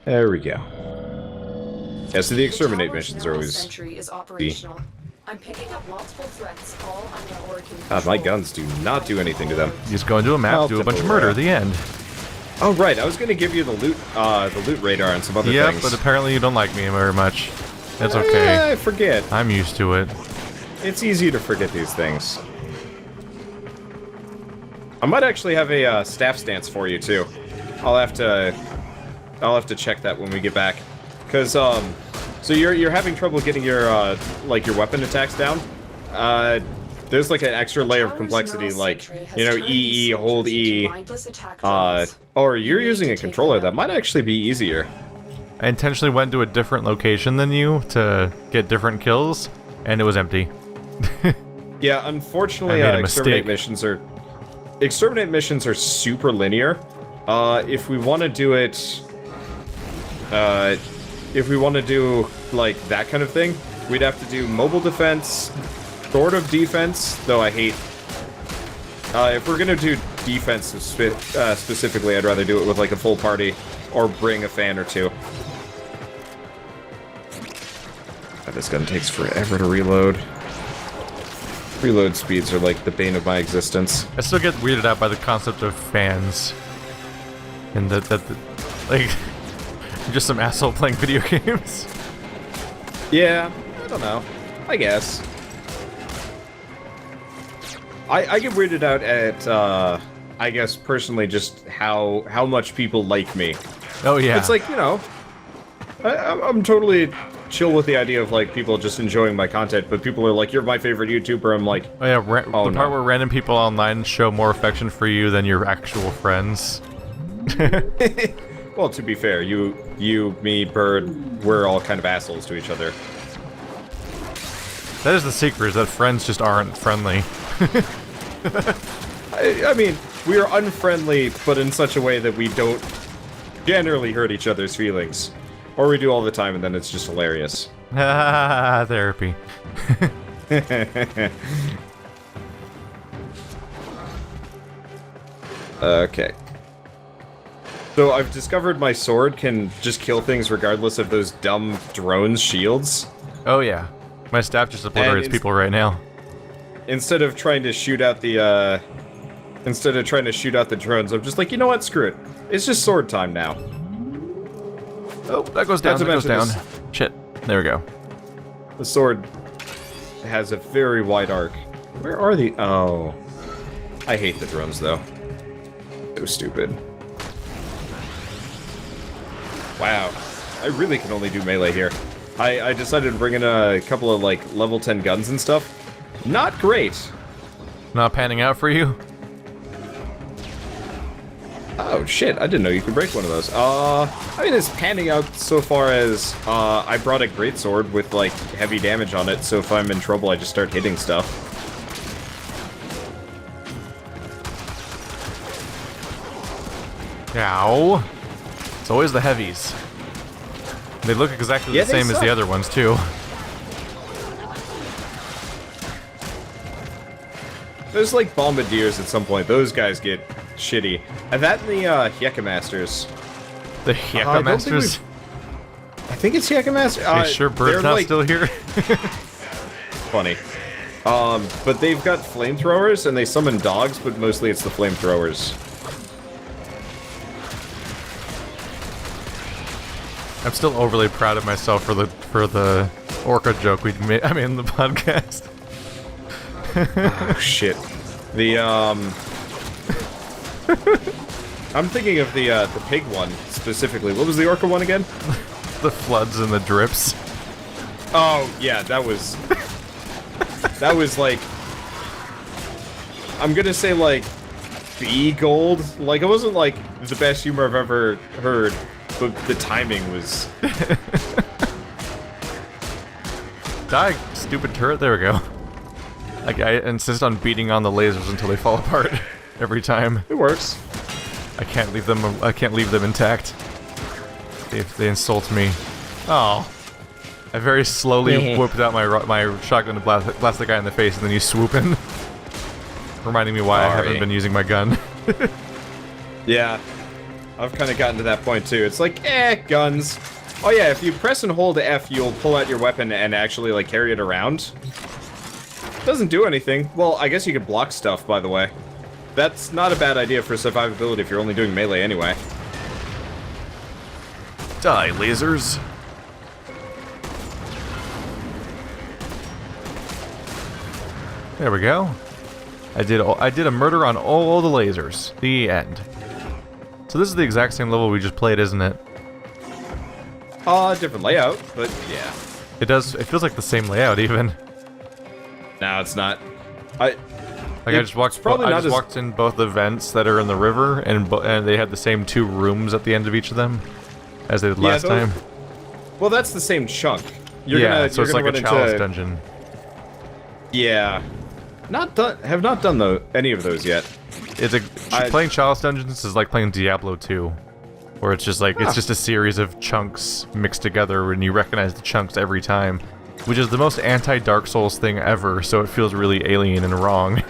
There we go. Yeah, so the exterminate missions are always is operational. I'm picking up multiple threats, all under Oregon God, my control. guns do not do anything to them. You just go into a map, do a bunch of murder, the end. Oh right, I was gonna give you the loot radar and some other Yep, things. but apparently you don't like me very much. That's okay. I forget. I'm used to it. It's easy to forget these things. I might actually have a staff stance for you too. I'll have to check that when we get back, cause so you're having trouble getting your like your weapon attacks down. There's like an extra layer of complexity, like EE, hold E. Or you're using a controller. That might actually be easier. I intentionally went to a different location than you to get different kills, and it was empty. Yeah, unfortunately, I made a exterminate mistake. missions are super linear. If we want to do it, if we want to do like that kind of thing, we'd have to do mobile defense, sort of defense. Though I hate. If we're gonna do defense specifically, I'd rather do it with like a full party or bring a fan or two. God, this gun takes forever to reload. Reload speeds are like the bane of my existence. I still get weirded out by the concept of fans. And that like, I'm just some asshole playing video games. Yeah, I don't know. I guess. I get weirded out at, I guess, personally, just how much people like me. Oh, yeah. It's like, I'm totally chill with the idea of, like, people just enjoying my content, but people are like, you're my favorite YouTuber, I'm like... Oh, yeah, the part where random people online show more affection for you than your actual friends. Well, to be fair, you, me, Bird, we're all kind of assholes to each other. That is the secret, is that friends just aren't friendly. I mean, we are unfriendly, but in such a way that we don't generally hurt each other's feelings. Or we do all the time, and then it's just hilarious. Ah, therapy. Okay. So I've discovered my sword can just kill things regardless of those dumb drones' shields. Oh yeah. My staff just obliterates people right now. Instead of trying to shoot out the, drones, I'm just like, you know what, screw it. It's just sword time now. Oh, that goes down, that goes down. Shit. There we go. The sword has a very wide arc. Where are the... Oh. I hate the drones, though. So stupid. Wow. I really can only do melee here. I decided to bring in a couple of, like, level 10 guns and stuff. Not great. Not panning out for you? Oh, shit. I didn't know you could break one of those. I mean, it's panning out so far as, I brought a greatsword with, like, heavy damage on it, so if I'm in trouble, I just start hitting stuff. Ow. It's always the heavies. They look exactly the same as the other ones, too. There's, like, bombardiers at some point. Those guys get shitty. And that and the, Hyekamasters. The Hyekamasters? I think it's Hyekamasters. Are you sure Bird's not still here? Funny. But they've got flamethrowers, and they summon dogs, but mostly it's the flamethrowers. I'm still overly proud of myself for the orca joke I made in the podcast. Oh, shit. I'm thinking of the pig one, specifically. What was the orca one again? The floods and the drips. Oh, yeah, that was... that was, like... I'm gonna say, like, B gold? Like, it wasn't, like, the best humor I've ever heard, but the timing was... Die, stupid turret. There we go. Like, I insist on beating on the lasers until they fall apart every time. It works. I can't leave them intact. If they insult me. Oh. I very slowly whipped out my shotgun to blast the guy in the face, and then you swoop in. Reminding me why I haven't been using my gun. Yeah. I've kind of gotten to that point too. It's like, guns. Oh yeah, if you press and hold F, you'll pull out your weapon and actually, like, carry it around. Doesn't do anything. Well, I guess you could block stuff, by the way. That's not a bad idea for survivability if you're only doing melee anyway. Die, lasers. There we go. I did a murder on all the lasers. The end. So this is the exact same level we just played, isn't it? Different layout, but yeah. It does. It feels like the same layout, even. No, it's not. I just walked in both the vents that are in the river, and they had the same 2 rooms at the end of each of them, as they did last time. Well, that's the same chunk. So it's like a chalice dungeon. Yeah. Have not done any of those yet. Playing chalice dungeons is like playing Diablo 2. Where it's just like, it's just a series of chunks mixed together and you recognize the chunks every time. Which is the most anti-Dark Souls thing ever, so it feels really alien and wrong.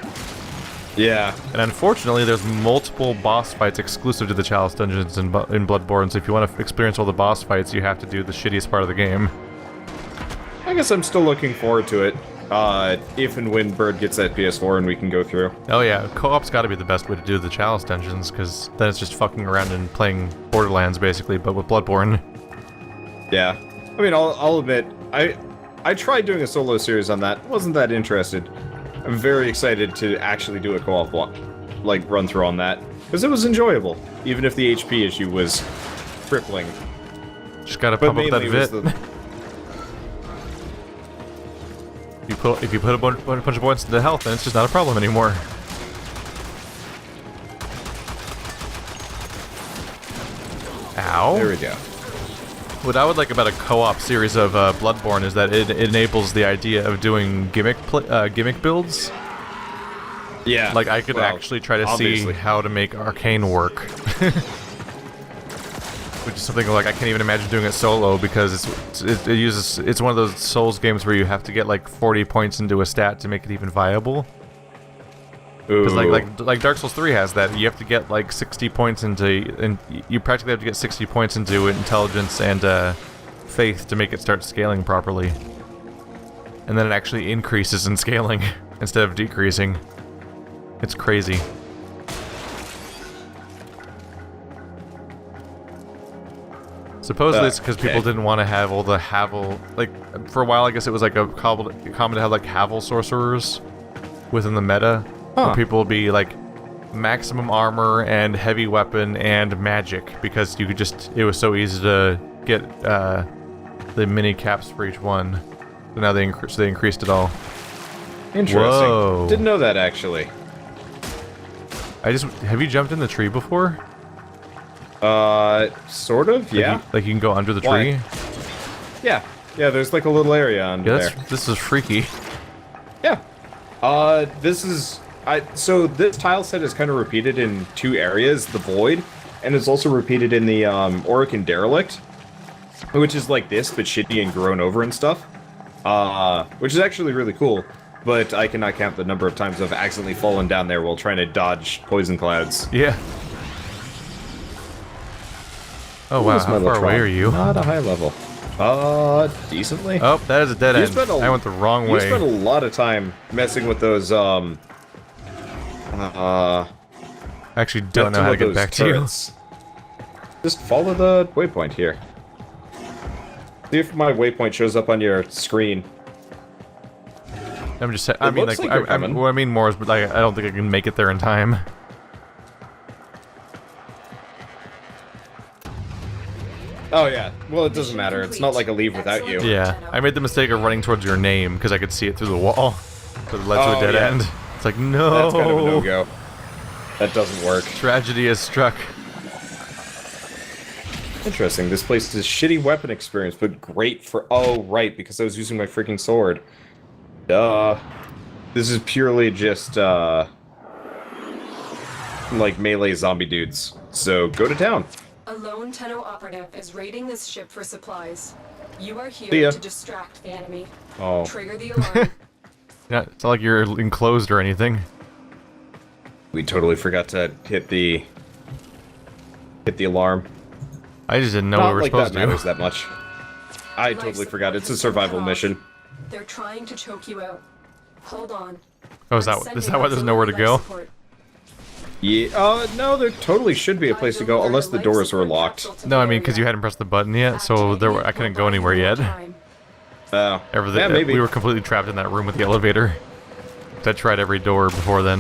Yeah. And unfortunately, there's multiple boss fights exclusive to the Chalice Dungeons in Bloodborne, so if you want to experience all the boss fights, you have to do the shittiest part of the game. I guess I'm still looking forward to it. If and when Bird gets that PS4 and we can go through. Oh yeah, co-op's gotta be the best way to do the Chalice Dungeons, because then it's just fucking around and playing Borderlands, basically, but with Bloodborne. Yeah. I mean, I'll admit, I tried doing a solo series on that. Wasn't that interested. I'm very excited to actually do a co-op run through on that, because it was enjoyable, even if the HP issue was crippling. Just gotta pump up that vit. If you put a bunch of points into health, then it's just not a problem anymore. Ow. There we go. What I would like about a co-op series of Bloodborne is that it enables the idea of doing gimmick builds. Yeah. Like, I could actually try to see how to make Arcane work. Which is something like I can't even imagine doing it solo because it's one of those Souls games where you have to get like 40 points into a stat to make it even viable. Because like Dark Souls 3 has that, you have to get like 60 points into, and you practically have to get 60 points into intelligence and faith to make it start scaling properly. And then it actually increases in scaling instead of decreasing. It's crazy. Supposedly it's because people didn't want to have all the Havel, like, for a while I guess it was like a common to have like Havel sorcerers within the meta. Where people would be like maximum armor and heavy weapon and magic because you could just, it was so easy to get the mini caps for each one. So now they increased it all. Interesting. Whoa. Didn't know that actually. Have you jumped in the tree before? Sort of, yeah. Like you can go under the tree? Yeah. Yeah, there's like a little area under there. This is freaky. Yeah. So this tile set is kind of repeated in 2 areas, the Void, and it's also repeated in the Orican Derelict, which is like this, but shitty and grown over and stuff. Which is actually really cool, but I cannot count the number of times I've accidentally fallen down there while trying to dodge poison clouds. Yeah. Oh wow, how far away are you? Not a high level. Decently. Oh, that is a dead end. I went the wrong way. You spent a lot of time messing with those, I actually don't know how to get back to you. Just follow the waypoint here. See if my waypoint shows up on your screen. I'm just saying, I mean, like, what I mean more is, like, I don't think I can make it there in time. Oh yeah, well it doesn't matter, it's not like a leave without you. Yeah, I made the mistake of running towards your name because I could see it through the wall. So it led to a dead end. It's like, no! That's kind of a no-go. That doesn't work. Tragedy has struck. Interesting, this place is a shitty weapon experience, but great for... Oh, right, because I was using my freaking sword. Duh. This is purely just, like, melee zombie dudes. So, go to town. A lone Tenno operative is raiding this ship for supplies. You are here to distract the enemy. Oh. Trigger the alarm. Yeah, it's not like you're enclosed or anything. We totally forgot to hit the hit the alarm. I just didn't know Not we were like supposed that to. matters that much. I totally forgot. It's a survival mission. They're trying to choke you out. Hold on. Oh, is that why there's nowhere to go? Yeah, no, there totally should be a place to go, unless the doors were locked. No, I mean, because you hadn't pressed the button yet, so I couldn't go anywhere yet. Oh, yeah, maybe. We were completely trapped in that room with the elevator. I tried every door before then.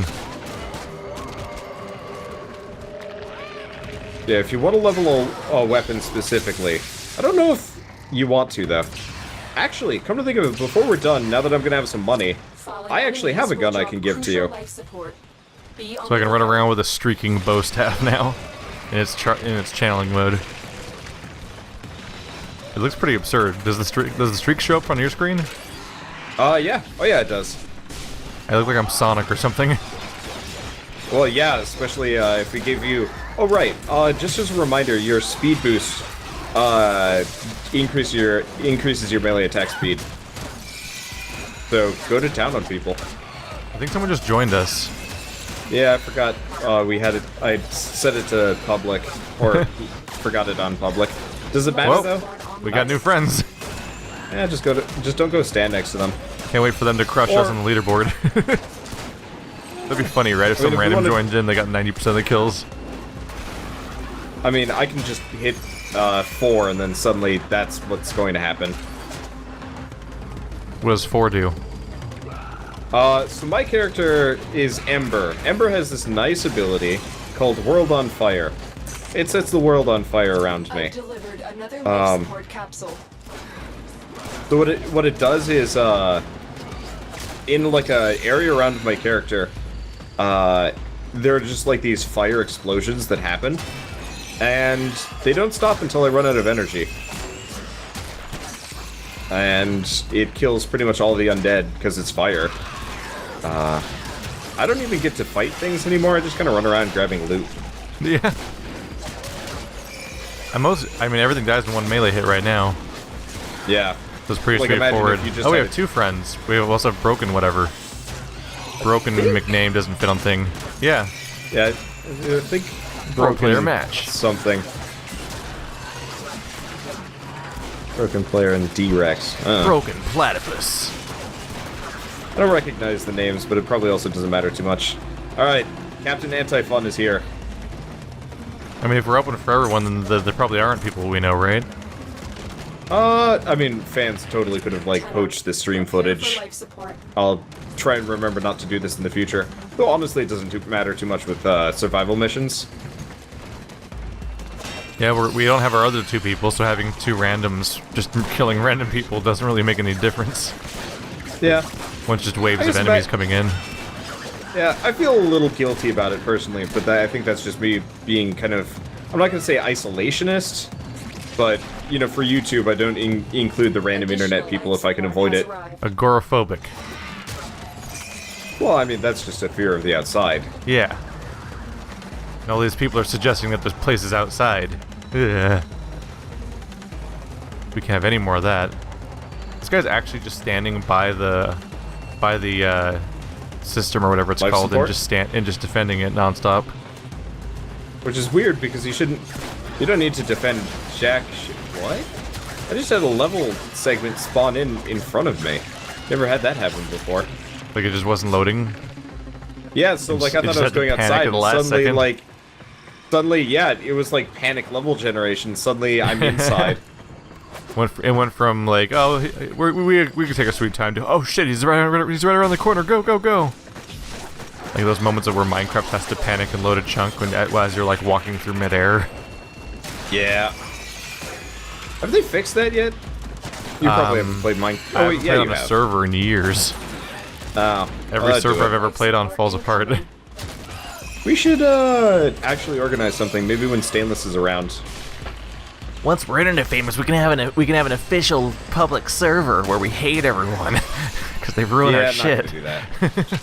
Yeah, if you want to level a weapon specifically, I don't know if you want to, though. Actually, come to think of it, before we're done, now that I'm going to have some money, I actually have a gun I can give to you. So I can run around with a streaking bow staff now, in its channeling mode. It looks pretty absurd. Does the streak show up on your screen? Yeah. Oh yeah, it does. I look like I'm Sonic or something. Well, yeah, especially if we give you... Oh, right. Just as a reminder, your speed boost increases your melee attack speed. So go to town on people. I think someone just joined us. Yeah, I forgot we had it. I set it to public, or forgot it on public. Does it matter though? We got new friends. Yeah, just don't go stand next to them. Can't wait for them to crush us on the leaderboard. That'd be funny, right? If some random joined in, they got 90% of the kills. I mean, I can just hit 4, and then suddenly that's what's going to happen. What does 4 do? So my character is Ember. Ember has this nice ability called World on Fire. It sets the world on fire around me. Delivered another life support capsule. So what it does is, in like a area around my character, there are just like these fire explosions that happen, and they don't stop until I run out of energy. And it kills pretty much all the undead because it's fire. I don't even get to fight things anymore. I just kind of run around grabbing loot. Yeah. I mean, everything dies in one melee hit right now. Yeah. So it's pretty straightforward. Oh, we have 2 friends. We also have Broken whatever. Broken McName doesn't fit on thing. Yeah. Yeah, I think Broken player match. Something. Broken player and D-Rex. Broken Platypus. I don't recognize the names, but it probably also doesn't matter too much. Alright, Captain Anti-Fun is here. I mean, if we're open for everyone, then there probably aren't people we know, right? I mean, fans totally could have, like, poached the stream footage. I'll try and remember not to do this in the future. Though, honestly, it doesn't matter too much with survival missions. Yeah, we don't have our other 2 people, so having 2 randoms just killing random people doesn't really make any difference. Yeah. One's just waves of enemies coming in. Yeah, I feel a little guilty about it personally, but I think that's just me being kind of... I'm not going to say isolationist, but, you know, for YouTube, I don't include the random internet people if I can avoid it. Agoraphobic. Well, I mean, that's just a fear of the outside. Yeah. And all these people are suggesting that there's places outside. Ugh. We can't have any more of that. This guy's actually just standing by the system or whatever it's Life called, support? and just defending it nonstop. Which is weird because you don't need to defend jack shit. What? I just had a level segment spawn in front of me. Never had that happen before. Like it just wasn't loading. Yeah, so like I thought I was going outside, and suddenly, yeah, it was like panic level generation. Suddenly, I'm inside. It went from like, oh, we can take a sweet time to, oh shit, he's right around the corner, go, go, go. Like those moments of where Minecraft has to panic and load a chunk as you're like walking through midair. Yeah. Have they fixed that yet? You probably haven't played Minecraft. Oh, wait, yeah, you have. I haven't played on a server in years. Oh. Every server I've ever played on falls apart. We should actually organize something. Maybe when Stainless is around. Once we're internet famous, we can have an official public server where we hate everyone because they've ruined our shit. Not gonna do that.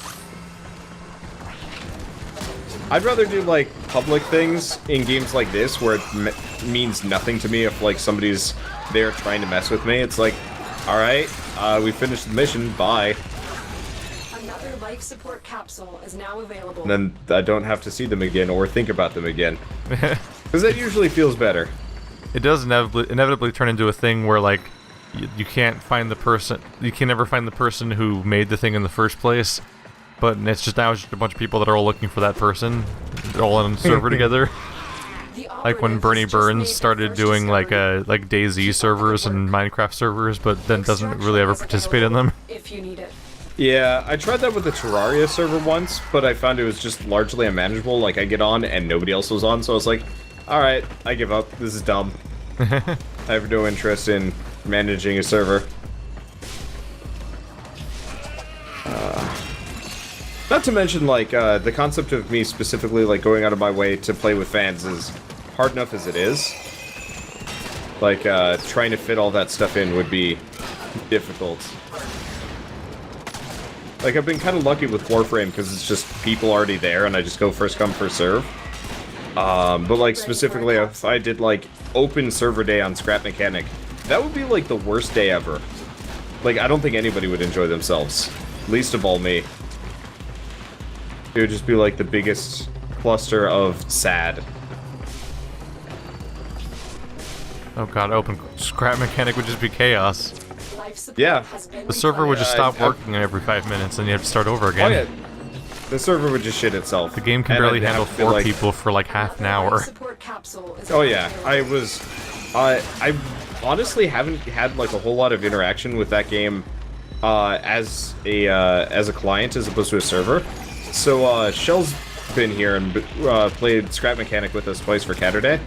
I'd rather do like public things in games like this where it means nothing to me if like somebody's there trying to mess with me. It's like, all right, we finished the mission. Bye. Another life support capsule is now available. And then I don't have to see them again or think about them again. Because that usually feels better. It does inevitably turn into a thing where, like, you can't find the person... You can never find the person who made the thing in the first place. But it's just now just a bunch of people that are all looking for that person. They're all on a server together. Like when Bernie Burns started doing like DayZ servers and Minecraft servers, but then doesn't really ever participate in them. If you need it. Yeah, I tried that with the Terraria server once, but I found it was just largely unmanageable. Like, I get on and nobody else was on, so I was like, alright, I give up. This is dumb. I have no interest in managing a server. Not to mention, like, the concept of me specifically, like, going out of my way to play with fans is hard enough as it is. Like, trying to fit all that stuff in would be difficult. Like, I've been kind of lucky with Warframe, because it's just people already there, and I just go first come, first serve. But, like, specifically, if I did, like, open server day on Scrap Mechanic, that would be, like, the worst day ever. Like, I don't think anybody would enjoy themselves. Least of all me. It would just be like the biggest cluster of sad. Oh god, open Scrap Mechanic would just be chaos. Yeah. The server would just stop working every 5 minutes and you have to start over again. Oh yeah. The server would just shit itself. The game can barely handle 4 people for like half an hour. Oh yeah, I honestly haven't had like a whole lot of interaction with that game as a client as opposed to a server. So, Shell's been here and played Scrap Mechanic with us twice for Catterday.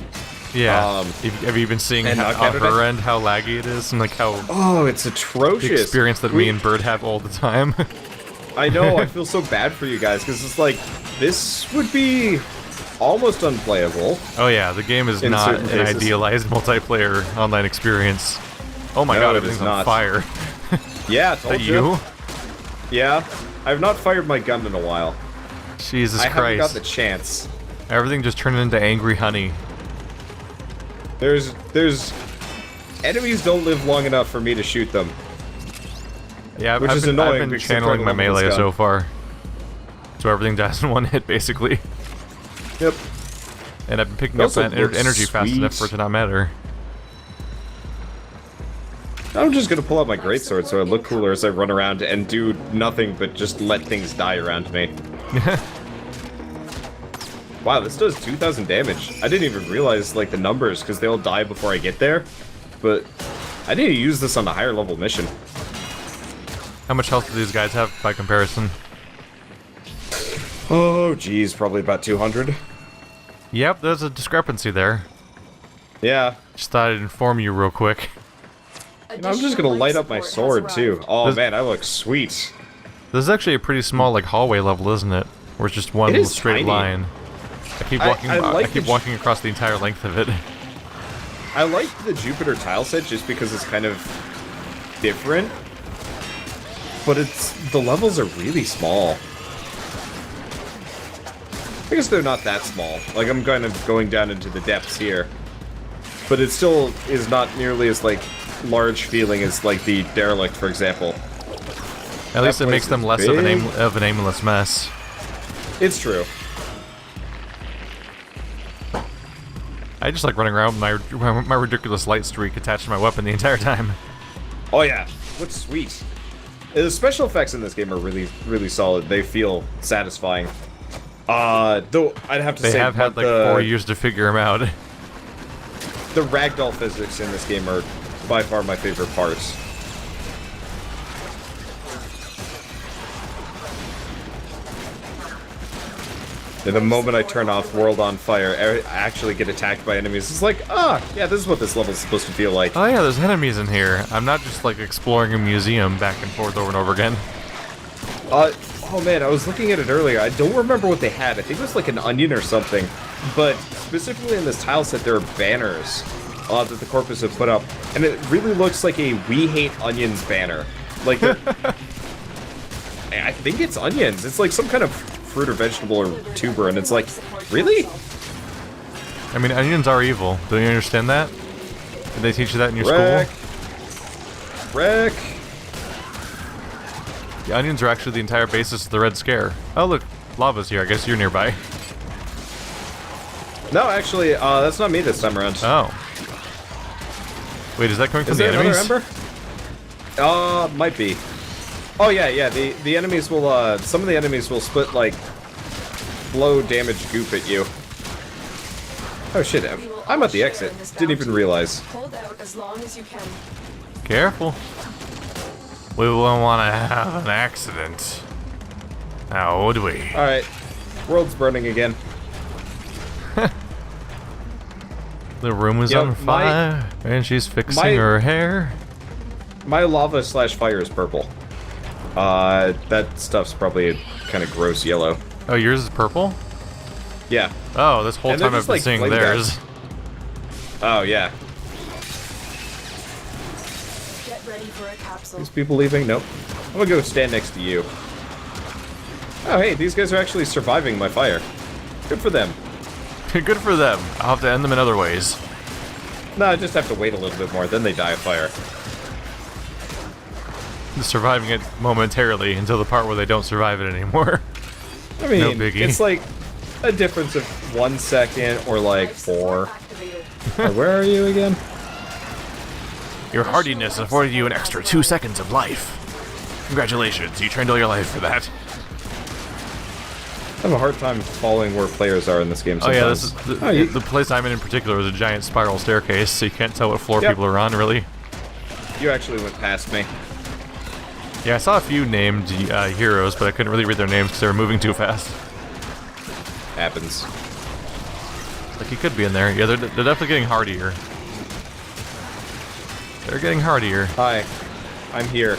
Yeah. Have you been seeing on her end how laggy it is and like how... Oh, it's atrocious. The experience that me and Bird have all the time. I know, I feel so bad for you guys, because it's like, this would be almost unplayable. Oh yeah, the game is not an idealized multiplayer online experience. Oh my god, everything's on fire. Yeah, told Is that you? Yeah. I've not fired my gun in a while. Jesus Christ. I haven't got the chance. Everything just turned into angry honey. There's... Enemies don't live long enough for me to shoot them. Yeah, Which is annoying. I've been channeling my melee so far. So everything dies in one hit, basically. Yep. And I've been picking up that energy fast enough for it to not matter. I'm just gonna pull out my greatsword so I look cooler as I run around and do nothing but just let things die around me. Wow, this does 2,000 damage. I didn't even realize, like, the numbers, because they'll die before I get there. But I need to use this on a higher level mission. How much health do these guys have by comparison? Oh, geez, probably about 200. Yep, there's a discrepancy there. Yeah. Just thought I'd inform you real quick. You know, I'm just gonna light up my sword, too. Oh, man, I look sweet. This is actually a pretty small, like, hallway level, isn't it? Where it's just one little straight line. I keep walking across the entire length of it. I like the Jupiter tile set just because it's kind of different. But the levels are really small. I guess they're not that small. Like, I'm kind of going down into the depths here. But it still is not nearly as, like, large feeling as, like, the Derelict, for example. At least it makes them less of an aimless mess. It's true. I just like running around with my ridiculous light streak attached to my weapon the entire time. Oh yeah, what's sweet. The special effects in this game are really, really solid. They feel satisfying. Though I'd have to say... They have had like 4 years to figure them out. The ragdoll physics in this game are by far my favorite parts. And the moment I turn off World on Fire, I actually get attacked by enemies. It's like, yeah, this is what this level's supposed to feel like. Oh yeah, there's enemies in here. I'm not just like exploring a museum back and forth over and over again. Oh man, I was looking at it earlier. I don't remember what they had. I think it was like an onion or something. But specifically in this tile set, there are banners that the Corpus have put up. And it really looks like a We Hate Onions banner. Like, I think it's onions. It's like some kind of fruit or vegetable or tuber, and it's like, really? I mean, onions are evil. Don't you understand that? Did they teach you that in your school? Wreck. The onions are actually the entire basis of the Red Scare. Oh look, lava's here. I guess you're nearby. No, actually, that's not me this time around. Oh. Wait, is that coming from Is the there enemies? another ember? Might be. Oh yeah, yeah. The enemies will. Some of the enemies will split like blow damage goop at you. Oh shit! I'm at the exit. Didn't even realize. Hold out as long as you can. Careful. We won't want to have an accident. Now, would we? All right. World's burning again. The room was Yo, on fire, and she's fixing her hair. My lava/fire is purple. That stuff's probably a kind of gross yellow. Oh, yours is purple? Yeah. Oh, this whole And they're time I've just, been like, seeing flame theirs. guys. Oh yeah. Get ready for a capsule. These people leaving? Nope. I'm gonna go stand next to you. Oh hey, these guys are actually surviving my fire. Good for them. Good for them. I'll have to end them in other ways. No, I just have to wait a little bit more, then they die of fire. Surviving it momentarily until the part where they don't survive it anymore. I mean, No biggie. it's like a difference of 1 second or like Life support 4. activated. Where are you again? Your hardiness afforded you an extra 2 seconds of life. Congratulations, you trained all your life for that. I have a hard time following where players are in this game Oh yeah, sometimes. this is Oh, you- the place I'm in particular is a giant spiral staircase, so you can't tell what floor Yep. people are on, really. You actually went past me. Yeah, I saw a few named heroes, but I couldn't really read their names because they were moving too fast. Happens. Like, you could be in there. Yeah, they're definitely getting hardier. They're getting hardier. Hi. I'm here.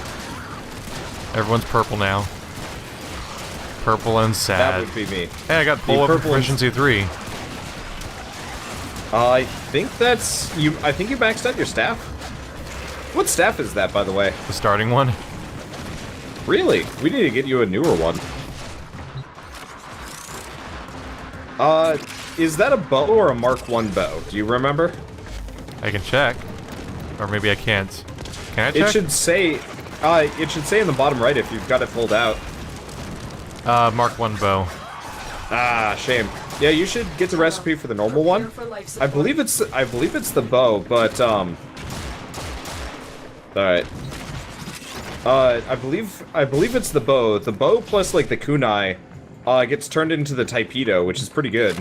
Everyone's purple now. Purple and That sad. would be me. Hey, I got pull up purple and- proficiency 3. I think that's you. I think you maxed out your staff. What staff is that, by the way? The starting one. Really? We need to get you a newer one. Is that a bow or a Mark 1 bow? Do you remember? I can check. Or maybe I can't. Can I check? It should say in the bottom right if you've got it pulled out. Mark 1 bow. Ah, shame. Yeah, you should get the recipe for the normal one. Prepare for life I support. believe it's the bow, but all right. I believe it's the bow. The bow plus like the kunai gets turned into the Taipedo, which is pretty good.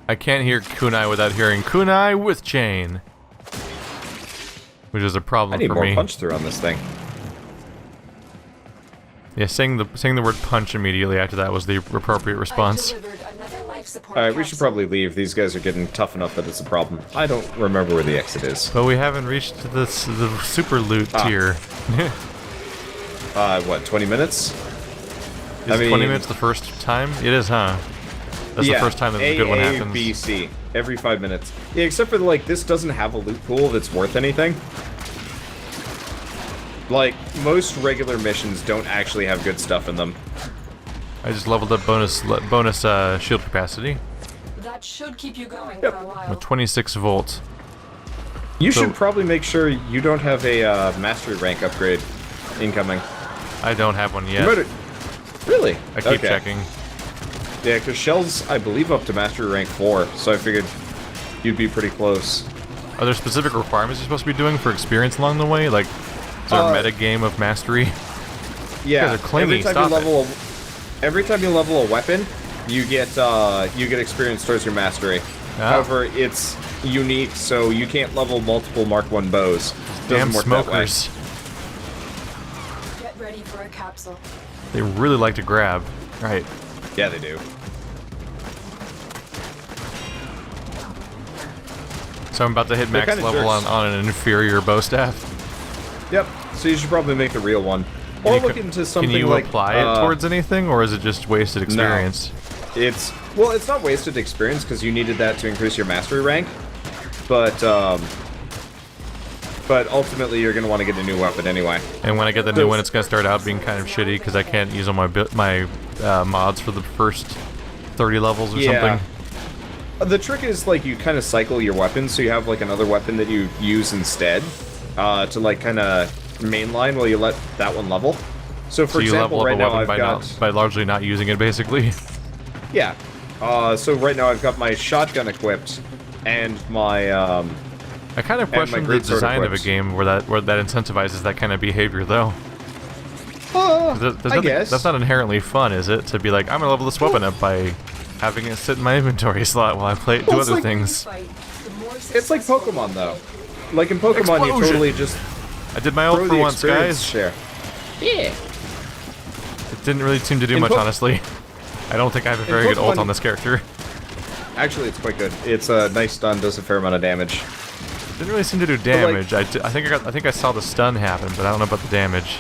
I can't hear kunai without hearing kunai with chain. Which is a I problem need for more me. punch through on this thing. Yeah, saying the word punch immediately after that was the appropriate response. I've delivered another life support All right, we should capsule. probably leave. These guys are getting tough enough that it's a problem. I don't remember where the exit is. But we haven't reached the super loot tier. What? 20 minutes? Is I mean- 20 minutes the first time? It is, huh? That's Yeah, the first time that the good one A, happens. B, C. Every 5 minutes. Yeah, except for like this doesn't have a loot pool that's worth anything. Like most regular missions don't actually have good stuff in them. I just leveled up bonus shield capacity That should keep you going Yep. for a while. with 26 volt. You So- should probably make sure you don't have a mastery rank upgrade incoming. I don't have one You yet. better- Really? I keep Okay. checking. Yeah, because Shell's, I believe, up to mastery rank 4, so I figured you'd be pretty close. Are there specific requirements you're supposed to be doing for experience along the way? Like, is there a meta game of mastery? Yeah, guys are clingy, every time stop you level every time you level a weapon, you get experience towards your mastery. Ah. However, it's unique, so you can't level multiple Mark 1 bows. Damn Doesn't work that way. smokers. Get ready for a capsule. They really like to grab. Right. Yeah, they do. So I'm about to hit max kinda level jerks. on an inferior bow staff. Yep. So you should probably make the real one, or look into something Can you like apply it towards anything, or is it just wasted experience? It's not wasted experience because you needed that to increase your mastery rank, but ultimately you're gonna want to get a new weapon anyway. And when I get the new one, it's gonna start out being kind of shitty because I can't use all my mods for the first 30 levels or something. The trick is like you kind of cycle your weapons, so you have like another weapon that you use instead to like kind of mainline while you let that one level. So for So you example, level up right a now weapon I've by got by largely not using it, basically. yeah. So right now I've got my shotgun equipped, and my, I kind of question the design of a game where that incentivizes that kind of behavior, though. I guess. That's not inherently fun, is it? To be like, I'm gonna level this weapon up by having it sit in my inventory slot while I do other things. It's like Pokemon, though. Like in Pokemon, you totally just I did my ult for once, guys. Share. Yeah. It didn't really seem to do much, honestly. I don't think I have a very good ult on this character. Actually, it's quite good. It's a nice stun, does a fair amount of damage. Didn't really seem to do damage. I think I saw the stun happen, but I don't know about the damage.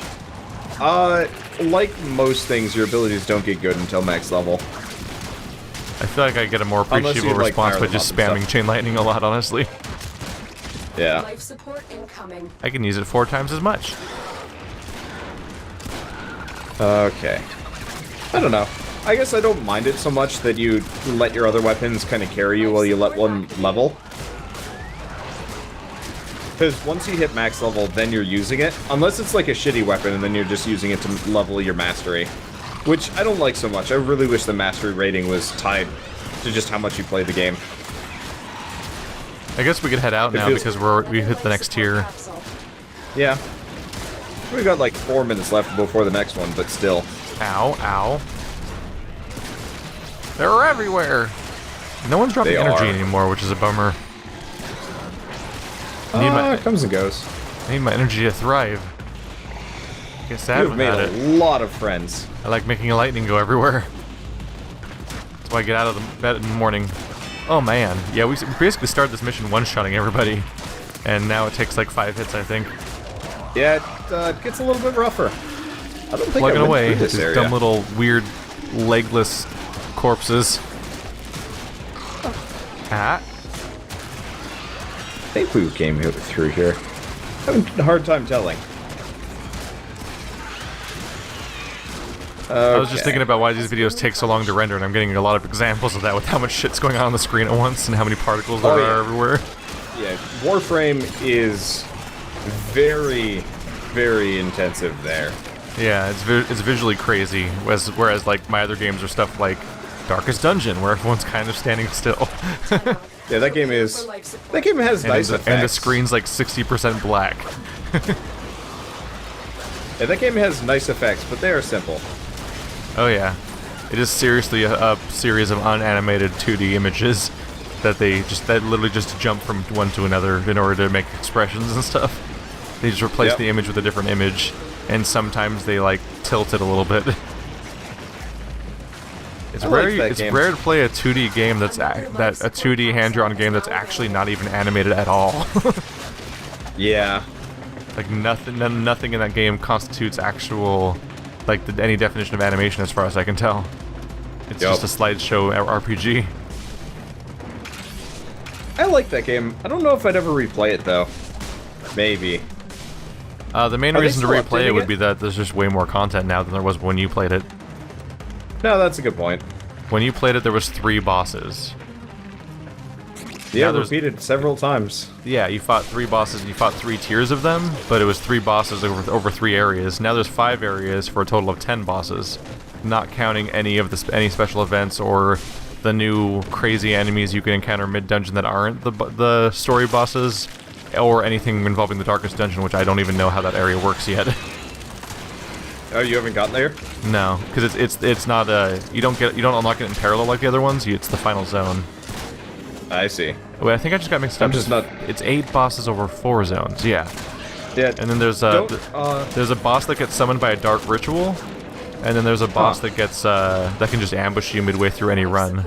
Like most things, your abilities don't get good until max level. I feel like I get a more appreciable response by just spamming Chain Lightning a lot, honestly. Yeah. Life support incoming. I can use it 4 times as much. Okay. I don't know. I guess I don't mind it so much that you let your other weapons kind of carry you while you let one level. Because once you hit max level, then you're using it. Unless it's like a shitty weapon, and then you're just using it to level your mastery. Which I don't like so much. I really wish the mastery rating was tied to just how much you play the game. I guess we could head out now because we hit the next tier. Yeah. We've got like 4 minutes left before the next one, but still. Ow, ow. They're everywhere! No one's dropping energy anymore, which is a bummer. It comes and goes. I need my energy to thrive. Get sad You've made a lot of friends. I like making a lightning go everywhere. That's why I get out of the bed in the morning. Oh man, yeah, we basically started this mission one-shotting everybody, and now it takes like 5 hits, I think. Yeah, it gets a little bit rougher. I don't think plugging I away this these area. dumb little weird legless corpses. Ah. I think we came through here. Having a hard time telling. I was just thinking about why these videos take so long to render, and I'm getting a lot of examples of that with how much shit's going on the screen at once and how many particles there are everywhere. Yeah, Warframe is very, very intensive there. Yeah, it's visually crazy, whereas like my other games are stuff like Darkest Dungeon, where everyone's kind of standing still. Yeah, that game has nice effects. And the screen's like 60% black. Yeah, that game has nice effects, but they are simple. Oh yeah, it is seriously a series of unanimated 2D images that literally just jump from one to another in order to make expressions and stuff. They just replace the image with a different image, and sometimes they like tilt it a little bit. It's rare to play a 2D game a 2D hand-drawn game that's actually not even animated at all. Yeah. Like nothing in that game constitutes actual, like any definition of animation as far as I can tell. It's just a slideshow RPG. I like that game. I don't know if I'd ever replay it though. Maybe. The main reason to replay it would be that there's just way more content now than there was when you played it. No, that's a good point. When you played it, there was 3 bosses. Yeah, repeated several times. Yeah, you fought 3 bosses, and you fought 3 tiers of them, but it was 3 bosses over 3 areas. Now there's 5 areas for a total of 10 bosses, not counting any special events or the new crazy enemies you can encounter mid-dungeon that aren't the story bosses, or anything involving the Darkest Dungeon, which I don't even know how that area works yet. Oh, you haven't gotten there? No, because it's not you don't unlock it in parallel like the other ones. It's the final zone. I see. Wait, I think I just got mixed up. It's 8 bosses over 4 zones. Yeah. Yeah. And then there's a boss that gets summoned by a dark ritual, and then there's a boss that gets that can just ambush you midway through any run.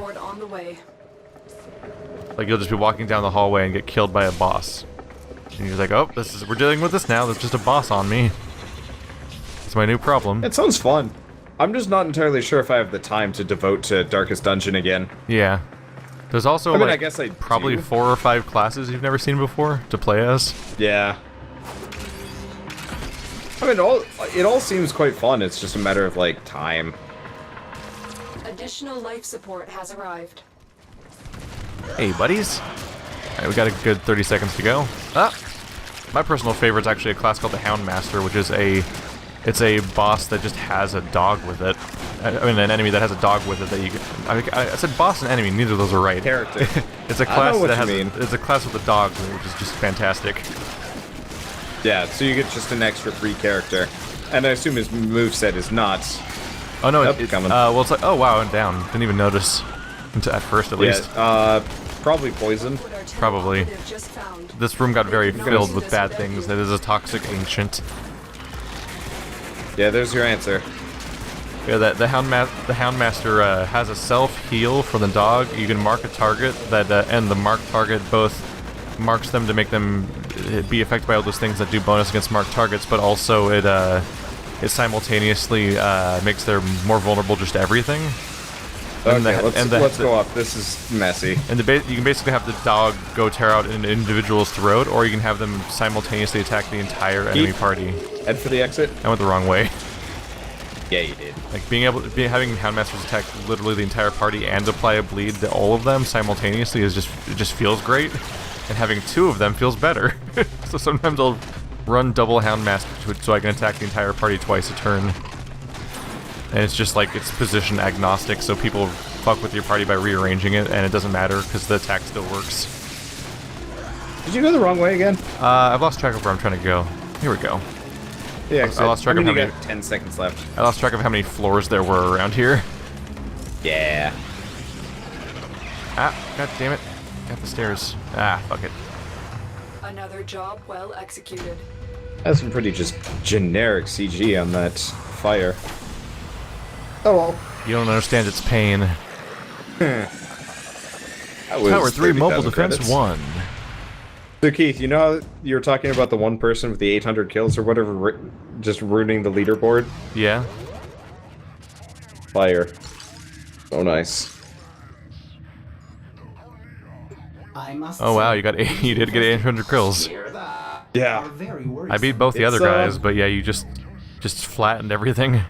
Like you'll just be walking down the hallway and get killed by a boss, and you're like, oh, we're dealing with this now. There's just a boss on me. It's my new problem. It sounds fun. I'm just not entirely sure if I have the time to devote to Darkest Dungeon again. Yeah. There's also I guess I probably 4 or 5 classes you've never seen before to play as. Yeah. I mean, it all seems quite fun. It's just a matter of like time. Additional life support has arrived. Hey, buddies. Alright, we got a good 30 seconds to go. My personal favorite is actually a class called the Houndmaster, which is a It's a boss that just has a dog with it. I mean, an enemy that has a dog with it that you can. I said boss and enemy. Neither of those are right. Character. It's a class that has. mean. It's a class with a dog, which is just fantastic. Yeah, so you get just an extra free character. And I assume his moveset is not... Oh no, Nope, coming. well it's like, oh wow, I'm down. Didn't even notice. At first, at least. Yeah, probably poison. Probably. Just found. This room got very filled with bad things. It is a toxic ancient. Yeah, there's your answer. Yeah, the Houndmaster has a self-heal from the dog. You can mark a target that, and the marked target both marks them to make them be affected by all those things that do bonus against marked targets, but also it simultaneously makes them more vulnerable just to everything. Okay, let's go up. This is messy. And you can basically have the dog go tear out an individual's throat, or you can have them simultaneously attack the entire enemy party. Head for the exit. I went the wrong way. Yeah, you did. Like having Houndmasters attack literally the entire party and apply a bleed to all of them simultaneously it just feels great, and having two of them feels better. So sometimes I'll run double Houndmaster so I can attack the entire party twice a turn. And it's just like it's position agnostic, so people fuck with your party by rearranging it, and it doesn't matter because the attack still works. Did you go the wrong way again? I've lost track of where I'm trying to go. Here we go. Yeah, I lost track of how many. You got 10 seconds left. I lost track of how many floors there were around here. Yeah. Ah, god damn it. Got the stairs. Ah, fuck it. Another job well executed. That's some pretty just generic CG on that fire. Oh well. You don't understand its pain. Tower 3 mobile defense credits. 1. So Keith, you know how you were talking about the one person with the 800 kills or whatever just ruining the leaderboard? Yeah? Fire. Oh, nice. Oh wow, you got you did get 800 kills. Yeah. I beat both the other guys, but yeah, you just flattened everything.